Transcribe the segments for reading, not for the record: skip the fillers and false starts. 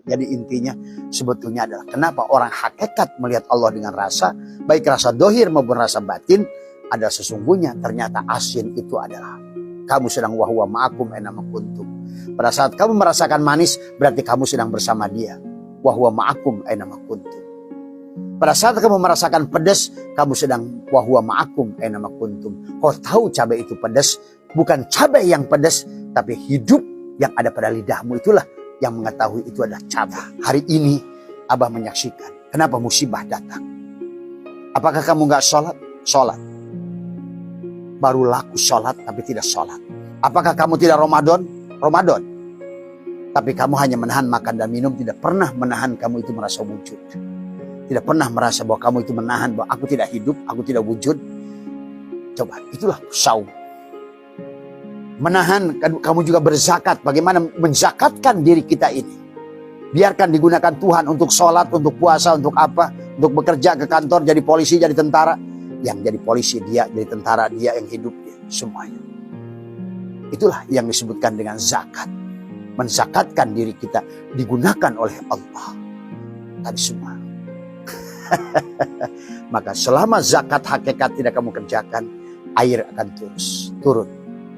Jadi intinya sebetulnya adalah kenapa orang hakikat melihat Allah dengan rasa, baik rasa dohir maupun rasa batin, adalah sesungguhnya ternyata asin itu adalah kamu sedang wahwa ma'akum aina ma kuntum. Pada saat kamu merasakan manis, berarti kamu sedang bersama dia. Wahwa ma'akum aina ma kuntum. Pada saat kamu merasakan pedas, kamu sedang wahwa ma'akum aina ma kuntum. Kau tahu cabai itu pedas, bukan cabai yang pedas, tapi hidup yang ada pada lidahmu itulah yang mengetahui itu adalah cabai. Hari ini Abah menyaksikan kenapa musibah datang. Apakah kamu gak sholat? Sholat. Baru laku sholat tapi tidak sholat. Apakah kamu tidak Ramadan? Ramadan. Tapi kamu hanya menahan makan dan minum, tidak pernah menahan kamu itu merasa wujud. Tidak pernah merasa bahwa kamu itu menahan bahwa aku tidak hidup, aku tidak wujud. Coba, itulah saum. Menahan, kamu juga berzakat. Bagaimana menzakatkan diri kita ini. Biarkan digunakan Tuhan untuk sholat, untuk puasa, untuk apa. Untuk bekerja ke kantor, jadi polisi, jadi tentara. Yang jadi polisi dia, jadi tentara dia, yang hidup dia. Semuanya. Itulah yang disebutkan dengan zakat. Menzakatkan diri kita digunakan oleh Allah. Tadi semua. Maka selama zakat hakikat tidak kamu kerjakan, air akan turun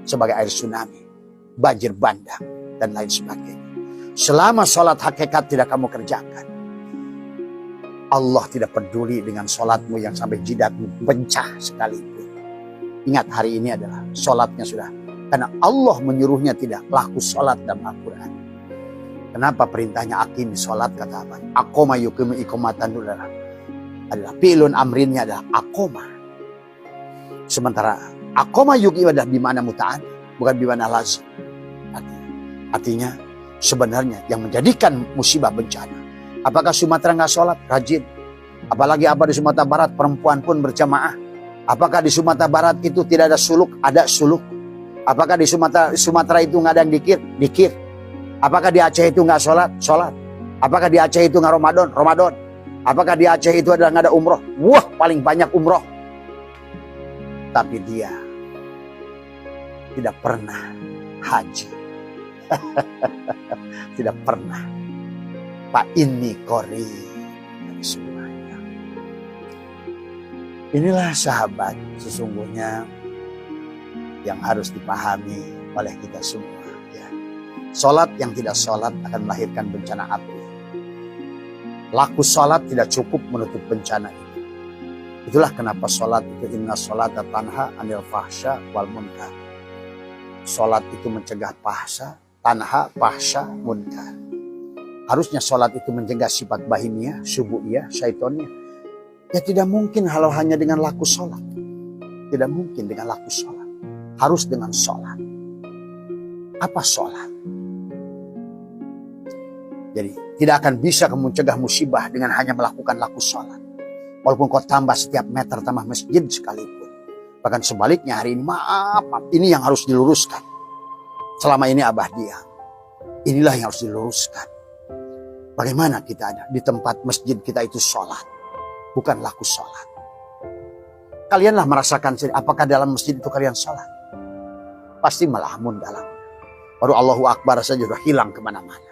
sebagai air tsunami, banjir bandang, dan lain sebagainya. Selama sholat hakikat tidak kamu kerjakan, Allah tidak peduli dengan sholatmu yang sampai jidatmu pecah sekalipun. Ingat, hari ini adalah sholatnya sudah. Karena Allah menyuruhnya tidak laku sholat dalam Al-Quran. Kenapa perintahnya akim sholat, kata apa? Akoma yukimu ikomatan dulu adalah pilun amrinnya adalah akoma. Sementara akoma yuki adalah bimana muta'an, bukan bimana lazim. Artinya sebenarnya yang menjadikan musibah bencana. Apakah Sumatera nggak sholat? Rajin. Apalagi apa di Sumatera Barat perempuan pun berjamaah. Apakah di Sumatera Barat itu tidak ada suluk? Ada suluk. Apakah di Sumatera itu nggak ada yang dikir? Dikir. Apakah di Aceh itu nggak sholat? Sholat. Apakah di Aceh itu nggak Ramadan? Ramadan. Apakah di Aceh itu adalah nggak ada umroh? Wah, paling banyak umroh. Tapi dia tidak pernah haji. Tidak pernah. Pak ini kori semuanya. Inilah sahabat sesungguhnya yang harus dipahami oleh kita semua. Ya. Sholat yang tidak sholat akan melahirkan bencana api. Laku sholat tidak cukup menutup bencana itu. Itulah kenapa sholat itu inna sholata tanha anil fahsya wal munkar. Sholat itu mencegah fahsya, tanha, fahsya, munkar. Harusnya sholat itu mencegah sifat bahimiyah, syubuhiyah, syaitonnya. Ya tidak mungkin kalau hanya dengan laku sholat. Tidak mungkin dengan laku sholat. Harus dengan sholat. Apa sholat? Jadi tidak akan bisa kamu mencegah musibah dengan hanya melakukan laku sholat. Walaupun kau tambah setiap meter tambah masjid sekalipun. Bahkan sebaliknya hari ini maaf, ini yang harus diluruskan. Selama ini Abah diam. Inilah yang harus diluruskan. Bagaimana kita ada di tempat masjid kita itu sholat. Bukan laku sholat. Kalianlah merasakan sendiri. Apakah dalam masjid itu kalian sholat? Pasti melamun dalam. Baru Allahu Akbar saja sudah hilang kemana-mana.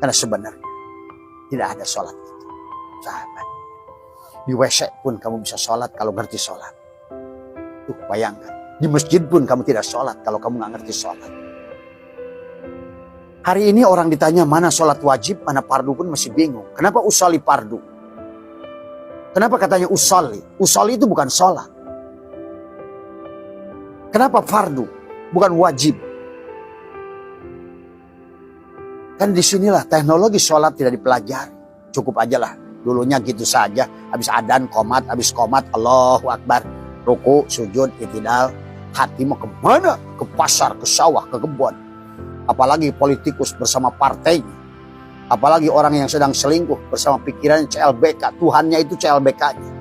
Karena sebenarnya tidak ada sholat itu. Sahabat. Di WC pun kamu bisa sholat kalau ngerti sholat. Tuh bayangkan. Di masjid pun kamu tidak sholat kalau kamu nggak ngerti sholat. Hari ini orang ditanya mana sholat wajib, mana fardu pun masih bingung. Kenapa usolli fardu? Kenapa katanya usolli? Usolli itu bukan sholat. Kenapa fardu? Bukan wajib. Kan disinilah teknologi sholat tidak dipelajari. Cukup aja lah. Dulunya gitu saja. Habis adan, komat, habis komat, Allahu Akbar. Ruku, sujud, itidal. Hati mau kemana? Ke pasar, ke sawah, ke kebun. Apalagi politikus bersama partainya. Apalagi orang yang sedang selingkuh bersama pikirannya CLBK. Tuhannya itu CLBK-nya.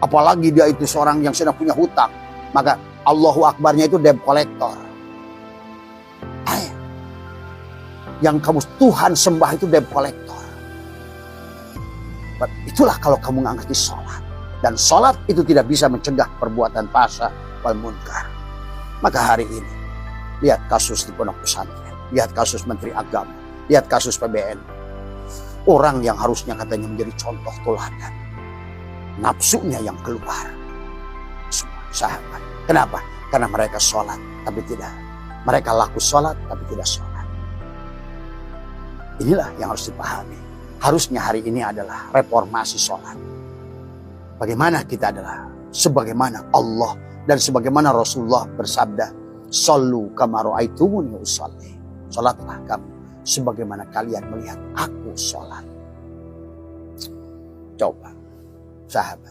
Apalagi dia itu seorang yang sedang punya hutang. Maka Allahu Akbarnya itu debt collector. Yang kamu Tuhan sembah itu debt collector. Itulah kalau kamu nggak ngerti sholat. Dan sholat itu tidak bisa mencegah perbuatan fahsya wal munkar. Maka hari ini lihat kasus di pondok pesantren, lihat kasus Menteri Agama, Lihat kasus PBN. Orang yang harusnya katanya menjadi contoh teladan, nafsunya yang keluar. Semua sahabat. Kenapa? Karena mereka sholat tapi tidak. Mereka laku sholat tapi tidak sholat. Inilah yang harus dipahami. Harusnya hari ini adalah reformasi sholat. Bagaimana kita adalah sebagaimana Allah dan sebagaimana Rasulullah bersabda, "Shallu kama ra'aitumuni usolli." Sholatlah kamu sebagaimana kalian melihat aku sholat. Coba, sahabat.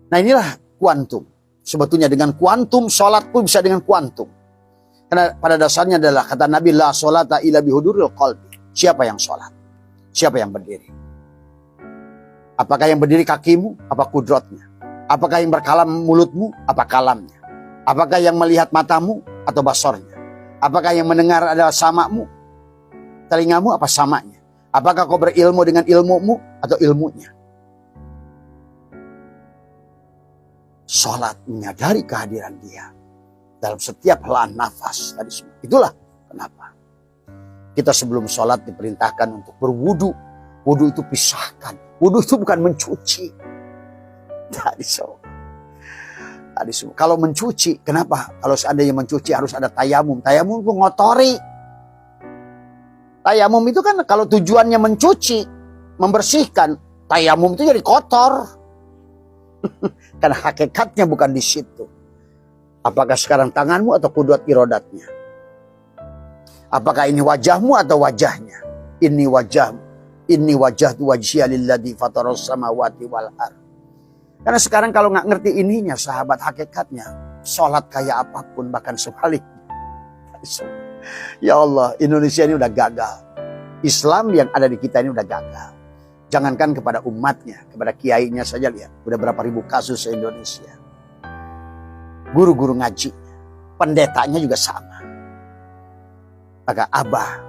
Nah inilah kuantum. Sebetulnya dengan kuantum, sholat pun bisa dengan kuantum. Karena pada dasarnya adalah kata Nabi, la sholata illa bihuduril qalbi. Siapa yang sholat? Siapa yang berdiri? Apakah yang berdiri kakimu? Apa kudrotnya? Apakah yang berkalam mulutmu? Apa kalamnya? Apakah yang melihat matamu? Atau basornya? Apakah yang mendengar adalah samamu? Telingamu apa samanya? Apakah kau berilmu dengan ilmumu? Atau ilmunya? Sholat menyadari kehadiran dia dalam setiap helaan nafas. Itulah kenapa kita sebelum sholat diperintahkan untuk berwudu. Wudu itu pisahkan. Wudu itu bukan mencuci. Kalau mencuci, kenapa? Kalau seandainya mencuci harus ada tayamum. Tayamum itu ngotori. Tayamum itu kan kalau tujuannya mencuci, membersihkan, tayamum itu jadi kotor. Karena hakikatnya bukan di situ. Apakah sekarang tanganmu atau kudrat irodatnya? Apakah ini wajahmu atau wajahnya? Ini wajahmu. Ini wajahtu wajhiya lilladzi fataras samawati wal ardh. Karena sekarang kalau nggak ngerti ininya, sahabat, hakikatnya sholat kayak apapun, bahkan sebaliknya. Ya Allah, Indonesia ini udah gagal. Islam yang ada di kita ini udah gagal. Jangankan kepada umatnya, kepada kiainya saja lihat. Udah berapa ribu kasus di Indonesia. Guru-guru ngaji, pendetanya juga sama. Maka Abah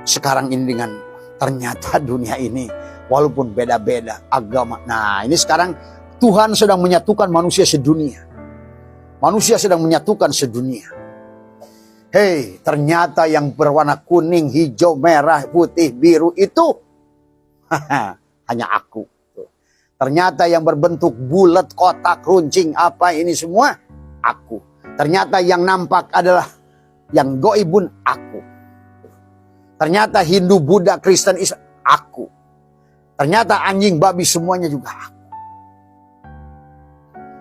sekarang ini dengan ternyata dunia ini walaupun beda-beda agama. Nah ini sekarang Tuhan sedang menyatukan manusia sedunia. Manusia sedang menyatukan sedunia. Hei, ternyata yang berwarna kuning, hijau, merah, putih, biru itu hanya aku. Ternyata yang berbentuk bulat, kotak, runcing, apa ini semua aku. Ternyata yang nampak adalah yang goibun aku. Ternyata Hindu, Buddha, Kristen, Islam aku. Ternyata anjing, babi semuanya juga aku.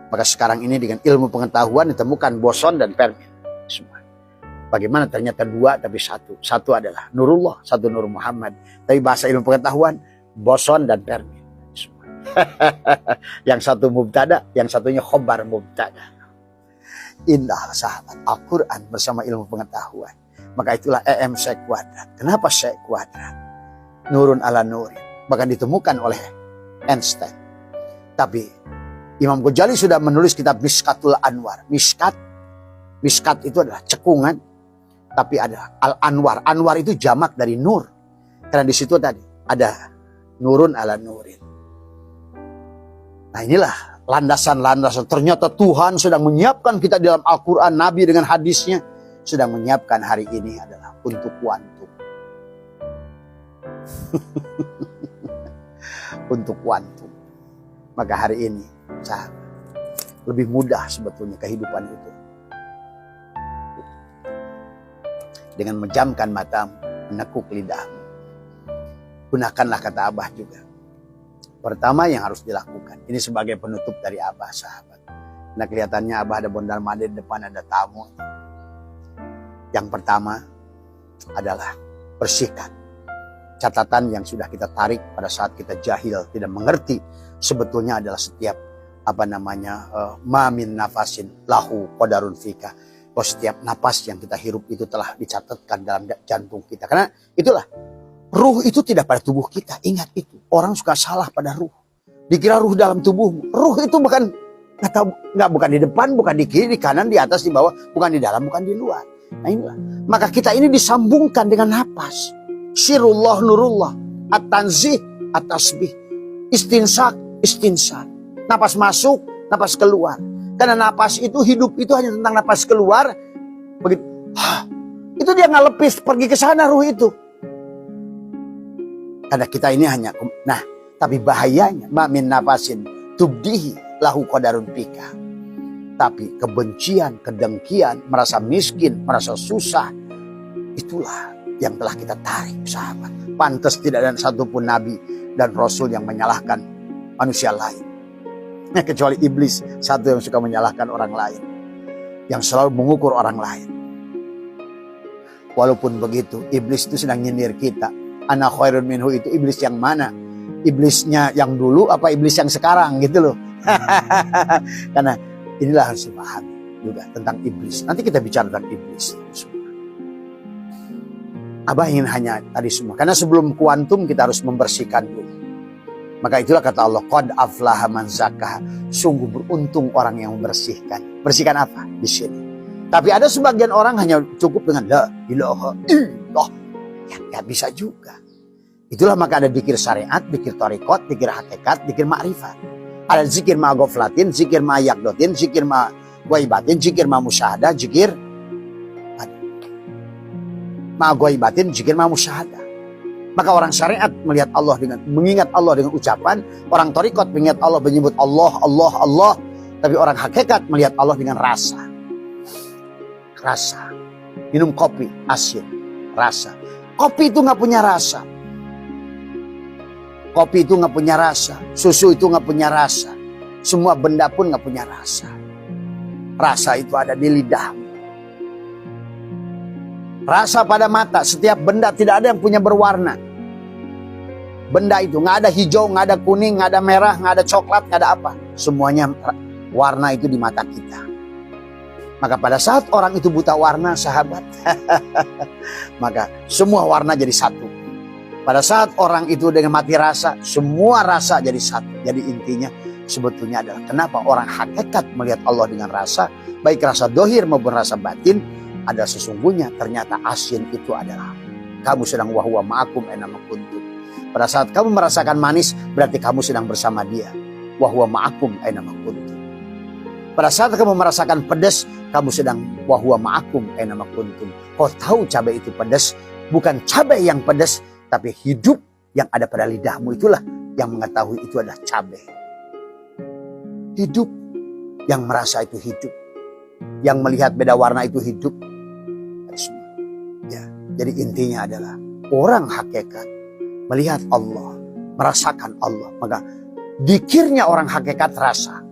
Maka sekarang ini dengan ilmu pengetahuan ditemukan boson dan Fermi. Semua. Bagaimana ternyata dua tapi satu. Satu adalah Nurullah, satu Nur Muhammad. Tapi bahasa ilmu pengetahuan boson dan Fermi. Yang satu mubtada, yang satunya khobar mubtada. Indah sahabat, Al-Quran bersama ilmu pengetahuan. Maka itulah EM sek kuadrat. Kenapa sek kuadrat? Nurun ala nurin. Bahkan ditemukan oleh Einstein. Tapi Imam Ghazali sudah menulis kitab Mishkatul Anwar. Mishkat itu adalah cekungan. Tapi ada Al-Anwar. Anwar itu jamak dari nur. Karena di situ tadi ada nurun ala nurin. Nah inilah landasan-landasan. Ternyata Tuhan sedang menyiapkan kita dalam Al-Quran. Nabi dengan hadisnya sedang menyiapkan hari ini adalah untuk kuantum. Untuk kuantum. Maka hari ini sahabat, lebih mudah sebetulnya kehidupan itu. Dengan menjamkan matamu, menekuk lidahmu. Gunakanlah kata Abah juga. Pertama yang harus dilakukan. Ini sebagai penutup dari Abah sahabat. Nah kelihatannya Abah ada bondar-mandir, di depan ada tamu. Yang pertama adalah bersihkan catatan yang sudah kita tarik pada saat kita jahil, tidak mengerti. Sebetulnya adalah setiap ma min nafasin lahu qadarun fika. Bahwa setiap napas yang kita hirup itu telah dicatatkan dalam jantung kita. Karena itulah ruh itu tidak pada tubuh kita. Ingat itu. Orang suka salah pada ruh. Dikira ruh dalam tubuhmu. Ruh itu bukan di depan, bukan di kiri, di kanan, di atas, di bawah, bukan di dalam, bukan di luar. Nah inilah. Maka kita ini disambungkan dengan napas. Sirullah nurullah. At-tanzih, at-tasbih. Istinsak, istinsak. Napas masuk, napas keluar. Karena napas itu, hidup itu hanya tentang napas keluar. Begitu. Itu dia nggak lepis pergi ke sana ruh itu. Karena kita ini hanya, nah tapi bahayanya, ma min nafasin tubdihi lahu qadarun pika. Tapi kebencian, kedengkian, merasa miskin, merasa susah, itulah yang telah kita tarik, sahabat. Pantas tidak ada satupun nabi dan rasul yang menyalahkan manusia lain. Kecuali iblis, satu yang suka menyalahkan orang lain, yang selalu mengukur orang lain. Walaupun begitu, iblis itu sedang nyindir kita. Ana khairun minhu, itu iblis yang mana? Iblisnya yang dulu apa iblis yang sekarang gitu loh. Karena inilah harus dipahami juga tentang iblis. Nanti kita bicara tentang iblis semua. Abah ingin hanya tadi semua. Karena sebelum kuantum kita harus membersihkan dulu. Maka itulah kata Allah, qad aflaha man zakkaha. Sungguh beruntung orang yang membersihkan. Bersihkan apa? Di sini. Tapi ada sebagian orang hanya cukup dengan la ilaha illallah. Ya, gak bisa juga. Itulah maka ada zikir syariat, zikir thariqat, zikir hakikat, zikir ma'rifat. Ada zikir ma'ghaflatin, zikir ma'yaqdotin, zikir ma'ghaibatin, zikir ma'musyahadah, zikir ma'ghaibatin, zikir ma'musyahadah. Maka orang syariat melihat Allah dengan mengingat Allah dengan ucapan, orang thariqat mengingat Allah menyebut Allah, Allah, Allah. Tapi orang hakikat melihat Allah dengan rasa. Rasa. Minum kopi asin, rasa. Kopi itu nggak punya rasa. Kopi itu nggak punya rasa. Susu itu nggak punya rasa. Semua benda pun nggak punya rasa. Rasa itu ada di lidahmu. Rasa pada mata. Setiap benda tidak ada yang punya berwarna. Benda itu nggak ada hijau, nggak ada kuning, nggak ada merah, nggak ada coklat, nggak ada apa. Semuanya warna itu di mata kita. Maka pada saat orang itu buta warna, sahabat, maka semua warna jadi satu. Pada saat orang itu dengan mati rasa, semua rasa jadi satu. Jadi intinya sebetulnya adalah kenapa orang hakikat melihat Allah dengan rasa, baik rasa dohir maupun rasa batin, ada sesungguhnya ternyata asin itu adalah kamu sedang wahwa ma'akum aina ma kuntum. Pada saat kamu merasakan manis, berarti kamu sedang bersama dia. Wahwa ma'akum aina ma kuntum. Pada saat kamu merasakan pedas, kamu sedang wahwa ma'akum aina ma kuntum. Kau tahu cabai itu pedas, bukan cabai yang pedas, tapi hidup yang ada pada lidahmu itulah yang mengetahui itu adalah cabai. Hidup yang merasa itu hidup, yang melihat beda warna itu hidup. Ya, jadi intinya adalah orang hakikat melihat Allah, merasakan Allah. Maka dikirnya orang hakikat rasa.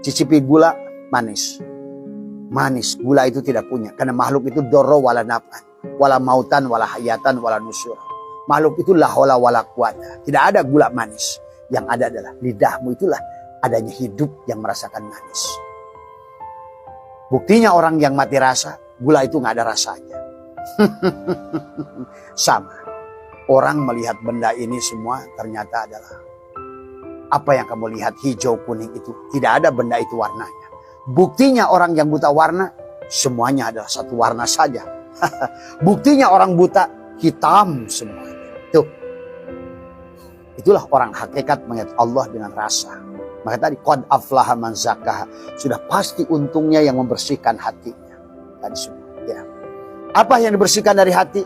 Cicipi gula manis. Manis, gula itu tidak punya. Karena makhluk itu doro wala naf'an, wala mautan, wala hayatan, wala nusur. Makhluk itu la haula wala quwata. Tidak ada gula manis. Yang ada adalah lidahmu, itulah adanya hidup yang merasakan manis. Buktinya orang yang mati rasa, gula itu nggak ada rasanya. Sama. Orang melihat benda ini semua ternyata adalah apa yang kamu lihat hijau kuning itu. Tidak ada benda itu warnanya. Buktinya orang yang buta warna, semuanya adalah satu warna saja. Buktinya orang buta hitam semuanya. Tuh. Itulah orang hakikat melihat Allah dengan rasa. Maka tadi qad aflaha man zakkaha, sudah pasti untungnya yang membersihkan hatinya. Tadi semua. Ya. Apa yang dibersihkan dari hati?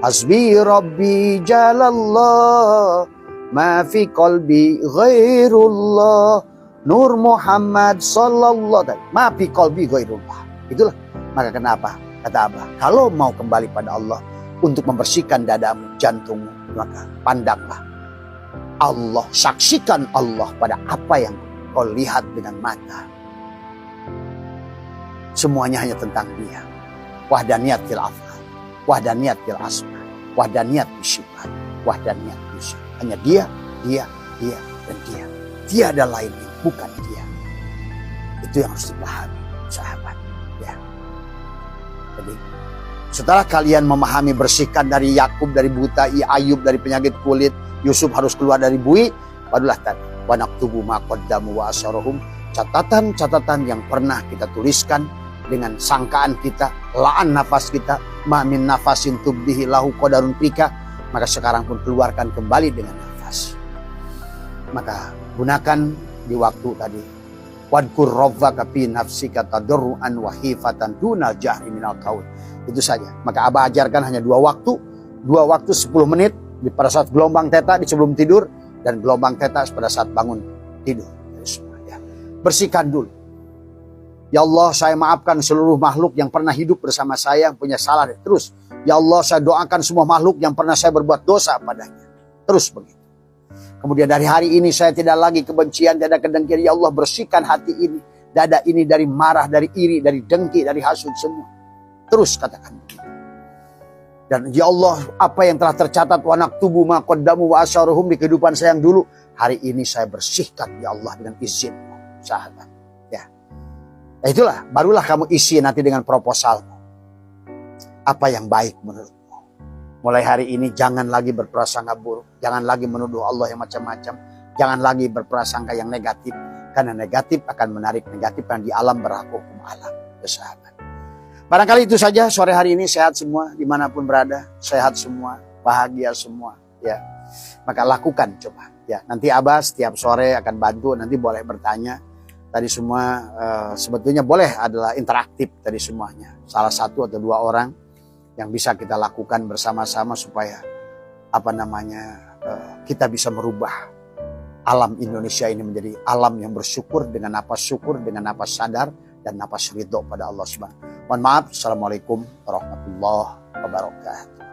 Hasbi Rabbi Jalallah, ma fi qalbi ghairullah, Nur Muhammad sallallahu, ma fi qalbi ghairullah. Itulah. Maka kenapa? Kata Abah, kalau mau kembali pada Allah untuk membersihkan dadamu, jantungmu, maka pandanglah Allah, saksikan Allah pada apa yang kau lihat dengan mata. Semuanya hanya tentang Dia. Wahdaniyat fil afal, wahdaniyat fil asma, wahdaniyat fil sifat, wahdaniyat fil sifat. Hanya Dia, Dia, Dia, dan Dia. Tiada lain, bukan Dia. Itu yang harus dipahami, sahabat. Ya. Jadi, setelah kalian memahami bersihkan dari Yakub, dari buta, Ayub dari penyakit kulit, Yusuf harus keluar dari bui, barulah tadi wa naktubu ma qaddamu wa asarahum, catatan-catatan yang pernah kita tuliskan dengan sangkaan kita, laan nafas kita, ma min nafasin tubdihi lahu qadarun pika, maka sekarang pun keluarkan kembali dengan nafas. Maka gunakan di waktu tadi. Wadkur rabbaka fi nafsika tadarruan wa khifatan dunal jahri minal qaul. Itu saja. Maka Abah ajarkan hanya 2 waktu 10 menit pada saat gelombang theta di sebelum tidur, dan gelombang theta pada saat bangun tidur. Ya. Bersihkan dulu. Ya Allah, saya maafkan seluruh makhluk yang pernah hidup bersama saya, yang punya salah. Terus, ya Allah, saya doakan semua makhluk yang pernah saya berbuat dosa padanya. Terus begitu. Kemudian dari hari ini saya tidak lagi kebencian, tidak kedengkian. Ya Allah, bersihkan hati ini, dada ini dari marah, dari iri, dari dengki, dari hasud semua. Terus katakan begitu. Dan ya Allah, apa yang telah tercatat wa naktubu ma qaddamu wa asharuhum di kehidupan saya yang dulu, hari ini saya bersihkan ya Allah dengan izin-Mu, sahabat. Ya. Nah, itulah, barulah kamu isi nanti dengan proposalmu. Apa yang baik menurutmu? Mulai hari ini jangan lagi berprasangka buruk, jangan lagi menuduh Allah yang macam-macam, jangan lagi berprasangka yang negatif, karena negatif akan menarik negatif yang di alam berlaku hukum alam, ya sahabat. Barangkali itu saja sore hari ini. Sehat semua dimanapun berada, sehat semua, bahagia semua, ya. Maka lakukan coba, ya. Nanti Abah setiap sore akan bantu, nanti boleh bertanya. Tadi semua sebetulnya boleh adalah interaktif tadi semuanya. Salah satu atau dua orang yang bisa kita lakukan bersama-sama supaya kita bisa merubah alam Indonesia ini menjadi alam yang bersyukur dengan napas syukur, dengan napas sadar dan napas ridho pada Allah Subhanahu. Mohon maaf. Assalamualaikum warahmatullahi wabarakatuh.